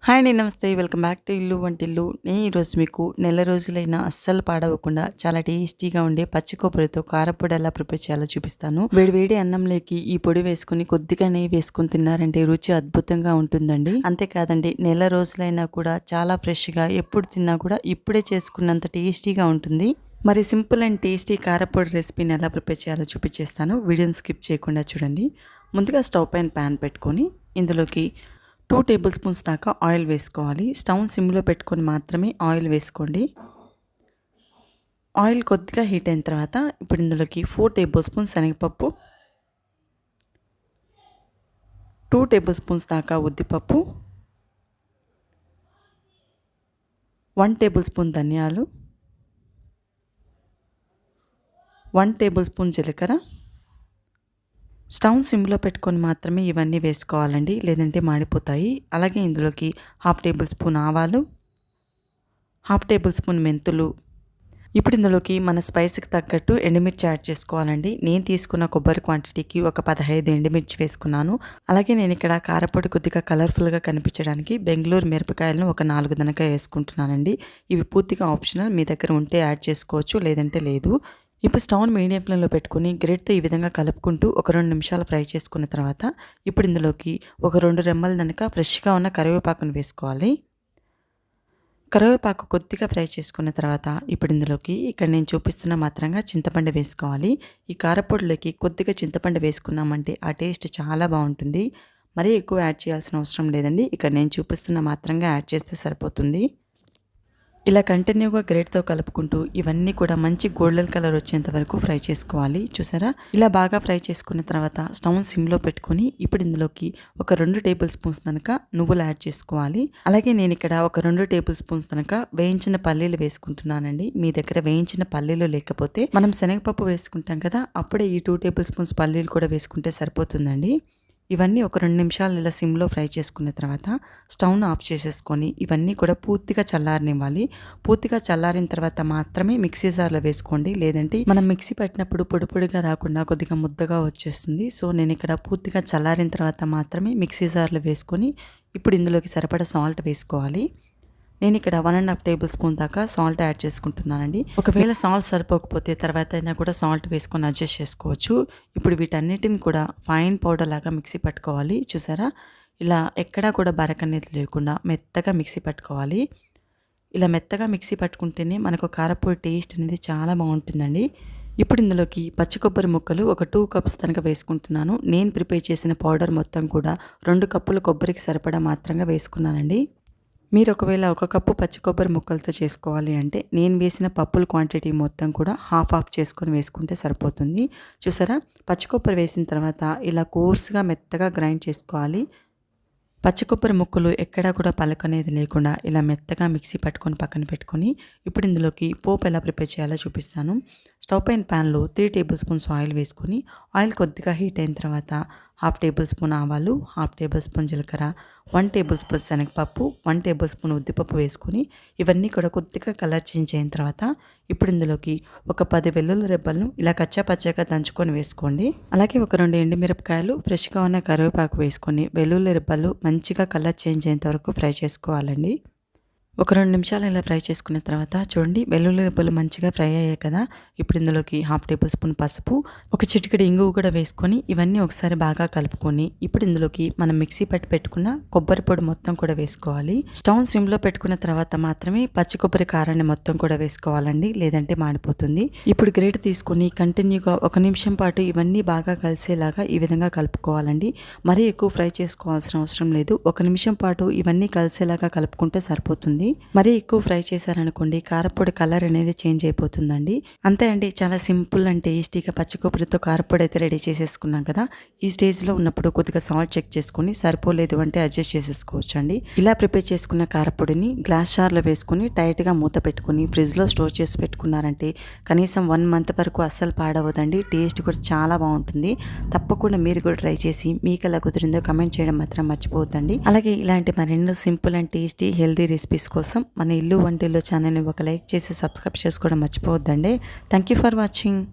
Hi అండి, నమస్తే. Welcome back to ఇల్లు వంటిల్లు. నేను ఈరోజు మీకు నెల రోజులైనా అస్సలు పాడవకుండా చాలా టేస్టీగా ఉండే పచ్చి కొబ్బరితో కారపొడి ఎలా ప్రిపేర్ చేయాలో చూపిస్తాను. వేడివేడి అన్నంలోకి ఈ పొడి వేసుకుని కొద్దిగా నెయ్యి వేసుకుని తిన్నారంటే రుచి అద్భుతంగా ఉంటుందండి. అంతేకాదండి, నెల రోజులైనా కూడా చాలా ఫ్రెష్గా ఎప్పుడు తిన్నా కూడా ఇప్పుడే చేసుకున్నంత టేస్టీగా ఉంటుంది. మరి సింపుల్ అండ్ టేస్టీ కారపొడి రెసిపీని ఎలా ప్రిపేర్ చేయాలో చూపించేస్తాను. వీడియోని స్కిప్ చేయకుండా చూడండి. ముందుగా స్టవ్ పైన ప్యాన్ పెట్టుకొని ఇందులోకి 2 టేబుల్ స్పూన్స్ దాకా ఆయిల్ వేసుకోవాలి. స్టవ్ సిమ్లో పెట్టుకొని మాత్రమే ఆయిల్ వేసుకోండి. ఆయిల్ కొద్దిగా హీట్ అయిన తర్వాత ఇప్పుడు ఇందులోకి 4 టేబుల్ స్పూన్స్ శనగపప్పు, 2 టేబుల్ స్పూన్స్ దాకా ఉద్దిపప్పు, 1 టేబుల్ స్పూన్ ధనియాలు, 1 టేబుల్ స్పూన్ జీలకర్ర. స్టవ్ సిమ్లో పెట్టుకొని మాత్రమే ఇవన్నీ వేసుకోవాలండి, లేదంటే మాడిపోతాయి. అలాగే ఇందులోకి 1/2 టేబుల్ స్పూన్ ఆవాలు, 1/2 టేబుల్ స్పూన్ మెంతులు. ఇప్పుడు ఇందులోకి మన స్పైస్కి తగ్గట్టు ఎండుమిర్చి యాడ్ చేసుకోవాలండి. నేను తీసుకున్న కొబ్బరి క్వాంటిటీకి ఒక 15 ఎండుమిర్చి వేసుకున్నాను. అలాగే నేను ఇక్కడ కారపొడి కొద్దిగా కలర్ఫుల్గా కనిపించడానికి బెంగళూరు మిరపకాయలను ఒక 4 దనక వేసుకుంటున్నానండి. ఇవి పూర్తిగా ఆప్షనల్, మీ దగ్గర ఉంటే యాడ్ చేసుకోవచ్చు, లేదంటే లేదు. ఇప్పుడు స్టవ్ మీడియం ఫ్లేమ్లో పెట్టుకుని గ్రేట్తో ఈ విధంగా కలుపుకుంటూ ఒక 2 నిమిషాలు ఫ్రై చేసుకున్న తర్వాత ఇప్పుడు ఇందులోకి ఒక 2 రెమ్మల దనక ఫ్రెష్గా ఉన్న కరివేపాకును వేసుకోవాలి. కరివేపాకు కొద్దిగా ఫ్రై చేసుకున్న తర్వాత ఇప్పుడు ఇందులోకి ఇక్కడ నేను చూపిస్తున్న మాత్రంగా చింతపండు వేసుకోవాలి. ఈ కారపొడిలోకి కొద్దిగా చింతపండు వేసుకున్నామంటే ఆ టేస్ట్ చాలా బాగుంటుంది. మరీ ఎక్కువ యాడ్ చేయాల్సిన అవసరం లేదండి. ఇక్కడ నేను చూపిస్తున్న మాత్రంగా యాడ్ చేస్తే సరిపోతుంది. ఇలా కంటిన్యూగా గ్రేట్తో కలుపుకుంటూ ఇవన్నీ కూడా మంచి గోల్డెన్ కలర్ వచ్చేంత వరకు ఫ్రై చేసుకోవాలి. చూసారా, ఇలా బాగా ఫ్రై చేసుకున్న తర్వాత స్టవ్ సిమ్లో పెట్టుకొని ఇప్పుడు ఇందులోకి ఒక 2 టేబుల్ స్పూన్స్ కనుక నువ్వులు యాడ్ చేసుకోవాలి. అలాగే నేను ఇక్కడ ఒక 2 టేబుల్ స్పూన్స్ కనుక వేయించిన పల్లీలు వేసుకుంటున్నానండి. మీ దగ్గర వేయించిన పల్లీలు లేకపోతే మనం శనగపప్పు వేసుకుంటాం కదా, అప్పుడే ఈ 2 టేబుల్ స్పూన్స్ పల్లీలు కూడా వేసుకుంటే సరిపోతుందండి. ఇవన్నీ ఒక 2 నిమిషాలు ఇలా సిమ్లో ఫ్రై చేసుకున్న తర్వాత స్టవ్ను ఆఫ్ చేసేసుకొని ఇవన్నీ కూడా పూర్తిగా చల్లారనివ్వాలి. పూర్తిగా చల్లారిన తర్వాత మాత్రమే మిక్సీ జార్లో వేసుకోండి, లేదంటే మనం మిక్సీ పట్టినప్పుడు పొడి పొడిగా రాకుండా కొద్దిగా ముద్దగా వచ్చేస్తుంది. సో నేను ఇక్కడ పూర్తిగా చల్లారిన తర్వాత మాత్రమే మిక్సీ జార్లో వేసుకొని ఇప్పుడు ఇందులోకి సరిపడా సాల్ట్ వేసుకోవాలి. నేను ఇక్కడ 1.5 టేబుల్ స్పూన్ దాకా సాల్ట్ యాడ్ చేసుకుంటున్నానండి. ఒకవేళ సాల్ట్ సరిపోకపోతే తర్వాత అయినా కూడా సాల్ట్ వేసుకొని అడ్జస్ట్ చేసుకోవచ్చు. ఇప్పుడు వీటన్నిటిని కూడా ఫైన్ పౌడర్ లాగా మిక్సీ పట్టుకోవాలి. చూసారా, ఇలా ఎక్కడా కూడా బరక అనేది లేకుండా మెత్తగా మిక్సీ పట్టుకోవాలి. ఇలా మెత్తగా మిక్సీ పట్టుకుంటేనే మనకు కారపొడి టేస్ట్ అనేది చాలా బాగుంటుందండి. ఇప్పుడు ఇందులోకి పచ్చి కొబ్బరి ముక్కలు ఒక 2 కప్స్ కనుక వేసుకుంటున్నాను. నేను ప్రిపేర్ చేసిన పౌడర్ మొత్తం కూడా 2 కప్పుల కొబ్బరికి సరిపడా మాత్రంగా వేసుకున్నానండి. మీరు ఒకవేళ 1 కప్పు పచ్చి కొబ్బరి ముక్కలతో చేసుకోవాలి అంటే నేను వేసిన పప్పుల క్వాంటిటీ మొత్తం కూడా హాఫ్ చేసుకొని వేసుకుంటే సరిపోతుంది. చూసారా, పచ్చి కొబ్బరి వేసిన తర్వాత ఇలా కోర్స్గా మెత్తగా గ్రైండ్ చేసుకోవాలి. పచ్చి కొబ్బరి ముక్కలు ఎక్కడా కూడా పలకనేది లేకుండా ఇలా మెత్తగా మిక్సీ పట్టుకొని పక్కన పెట్టుకొని ఇప్పుడు ఇందులోకి పోపు ఎలా ప్రిపేర్ చేయాలో చూపిస్తాను. స్టవ్ పైన ప్యాన్లో 3 టేబుల్ స్పూన్స్ ఆయిల్ వేసుకొని ఆయిల్ కొద్దిగా హీట్ అయిన తర్వాత 1/2 టేబుల్ స్పూన్ ఆవాలు, 1/2 టేబుల్ స్పూన్ జీలకర్ర, 1 టేబుల్ స్పూన్ శనగపప్పు, 1 టేబుల్ స్పూన్ ఉద్దిపప్పు వేసుకొని ఇవన్నీ కూడా కొద్దిగా కలర్ చేంజ్ అయిన తర్వాత ఇప్పుడు ఇందులోకి ఒక 10 వెల్లుల్లి రెబ్బలను ఇలా కచ్చా పచ్చాగా దంచుకొని వేసుకోండి. అలాగే ఒక 2 ఎండుమిరపకాయలు, ఫ్రెష్గా ఉన్న కరివేపాకు వేసుకొని వెల్లుల్లి రెబ్బలు మంచిగా కలర్ చేంజ్ అయ్యేంత వరకు ఫ్రై చేసుకోవాలండి. ఒక 2 నిమిషాలు ఇలా ఫ్రై చేసుకున్న తర్వాత చూడండి, వెల్లుల్లి రెబ్బలు మంచిగా ఫ్రై అయ్యాయి కదా. ఇప్పుడు ఇందులోకి 1/2 టేబుల్ స్పూన్ పసుపు, ఒక చిటికెడు ఇంగువ కూడా వేసుకొని ఇవన్నీ ఒకసారి బాగా కలుపుకొని ఇప్పుడు ఇందులోకి మనం మిక్సీ పట్టి పెట్టుకున్న కొబ్బరి పొడి మొత్తం కూడా వేసుకోవాలి. స్టవ్ సిమ్లో పెట్టుకున్న తర్వాత మాత్రమే పచ్చి కొబ్బరి కారాన్ని మొత్తం కూడా వేసుకోవాలండి, లేదంటే మాడిపోతుంది. ఇప్పుడు గ్రేట్ తీసుకొని కంటిన్యూగా 1 నిమిషం పాటు ఇవన్నీ బాగా కలిసేలాగా ఈ విధంగా కలుపుకోవాలండి. మరీ ఎక్కువ ఫ్రై చేసుకోవాల్సిన అవసరం లేదు. 1 నిమిషం పాటు ఇవన్నీ కలిసేలాగా కలుపుకుంటే సరిపోతుంది. మరీ ఎక్కువ ఫ్రై చేశారనుకోండి కారపొడి కలర్ అనేది చేంజ్ అయిపోతుందండి. అంతే అండి, చాలా సింపుల్ అండ్ టేస్టీగా పచ్చి కొబ్బరితో కారపొడి అయితే రెడీ చేసేసుకున్నాం కదా. ఈ స్టేజ్లో ఉన్నప్పుడు కొద్దిగా సాల్ట్ చెక్ చేసుకొని సరిపోలేదు అంటే అడ్జస్ట్ చేసేసుకోవచ్చు అండి. ఇలా ప్రిపేర్ చేసుకున్న కారపొడిని గ్లాస్ జార్లో వేసుకొని టైట్గా మూత పెట్టుకుని ఫ్రిడ్జ్లో స్టోర్ చేసి పెట్టుకున్నారంటే కనీసం 1 మంత్ వరకు అస్సలు పాడవదండి. టేస్ట్ కూడా చాలా బాగుంటుంది. తప్పకుండా మీరు కూడా ట్రై చేసి మీకు ఎలా కుదిరిందో కమెంట్ చేయడం మాత్రం మర్చిపోవద్దండి. అలాగే ఇలాంటి మరెన్నో simple and tasty healthy recipes కోసం మన ఇల్లు వంటిల్లు ఛానల్ని ఒక లైక్ చేసి సబ్స్క్రైబ్ చేసుకోవడం మర్చిపోవద్దండి. Thank you for watching.